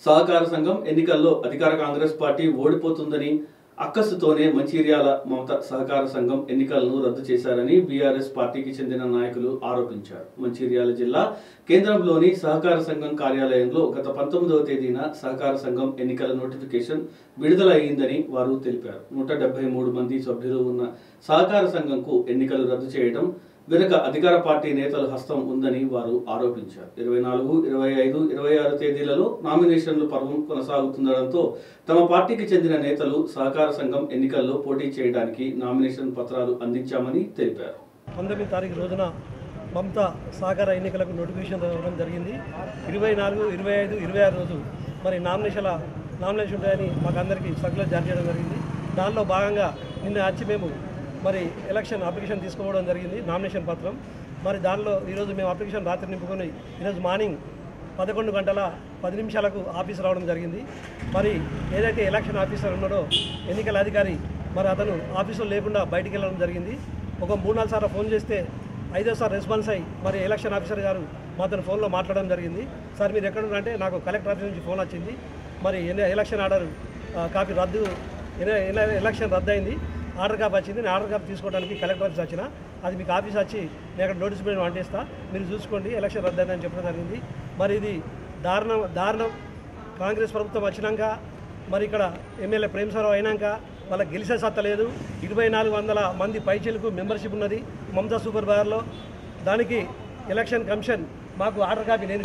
సహకార సంఘం ఎన్నికల్లో అధికార కాంగ్రెస్ పార్టీ ఓడిపోతుందని అక్కసుతోనే మంచిర్యాల మమత సహకార సంఘం ఎన్నికలను రద్దు చేశారని బీఆర్ఎస్ పార్టీకి చెందిన నాయకులు ఆరోపించారు. మంచిర్యాల జిల్లా కేంద్రంలోని సహకార సంఘం కార్యాలయంలో గత 19వ తేదీన సహకార సంఘం ఎన్నికల నోటిఫికేషన్ విడుదల అయ్యిందని వారు తెలిపారు. 173 మంది సభ్యులు ఉన్న సహకార సంఘంకు ఎన్నికలు రద్దు చేయడం వెనుక అధికార పార్టీ నేతల హస్తం ఉందని వారు ఆరోపించారు. 24, 25, 26 తేదీలలో నామినేషన్ల పర్వం కొనసాగుతుండటంతో తమ పార్టీకి చెందిన నేతలు సహకార సంఘం ఎన్నికల్లో పోటీ చేయడానికి నామినేషన్ పత్రాలు అందించామని తెలిపారు. 19వ తారీఖు రోజున మమత సహకార ఎన్నికలకు నోటిఫికేషన్ రావడం జరిగింది. 24, 25, 26 రోజు మరి నామినేషన్ ఉంటాయని మాకు అందరికీ సర్కులర్ జారీ చేయడం జరిగింది. దానిలో భాగంగా నిన్న వచ్చి మేము మరి ఎలక్షన్ అప్లికేషన్ తీసుకోవడం జరిగింది, నామినేషన్ పత్రం. మరి దానిలో ఈరోజు మేము అప్లికేషన్ రాత్రి నింపుకొని ఈరోజు మార్నింగ్ 11 గంటల 10 నిమిషాలకు ఆఫీస్ రావడం జరిగింది. మరి ఏదైతే ఎలక్షన్ ఆఫీసర్ ఉన్నాడో ఎన్నికల అధికారి మరి అతను ఆఫీసులో లేకుండా బయటికి వెళ్ళడం జరిగింది. ఒక 3-4 సార్లు ఫోన్ చేస్తే 5వ సారి రెస్పాన్స్ అయ్యి మరి ఎలక్షన్ ఆఫీసర్ గారు మా అతను ఫోన్లో మాట్లాడడం జరిగింది. సార్ మీరు ఎక్కడ ఉన్నారంటే నాకు కలెక్టర్ ఆఫీస్ నుంచి ఫోన్ వచ్చింది, మరి ఎలక్షన్ ఆర్డర్ కాపీ రద్దు, ఎలక్షన్ రద్దు అయింది, ఆర్డర్ కాపీ వచ్చింది, నేను ఆర్డర్ కాపీ తీసుకోవడానికి కలెక్టర్ ఆఫీస్ వచ్చిన, అది మీకు ఆఫీస్ వచ్చి నేను అక్కడ నోటీస్ బోర్డు అంటిస్తా, మీరు చూసుకోండి, ఎలక్షన్ రద్దు అయిందని చెప్పడం జరిగింది. మరి ఇది దారుణం. కాంగ్రెస్ ప్రభుత్వం వచ్చినాక మరి ఇక్కడ ఎమ్మెల్యే ప్రేమసారావు అయినాక వాళ్ళకి గెలిచే సత్తా లేదు. 2400 మంది పైచీలకు మెంబర్షిప్ ఉన్నది మమతా సూపర్ బజార్లో. దానికి ఎలక్షన్ కమిషన్ మాకు ఆర్డర్ కాపీ నేను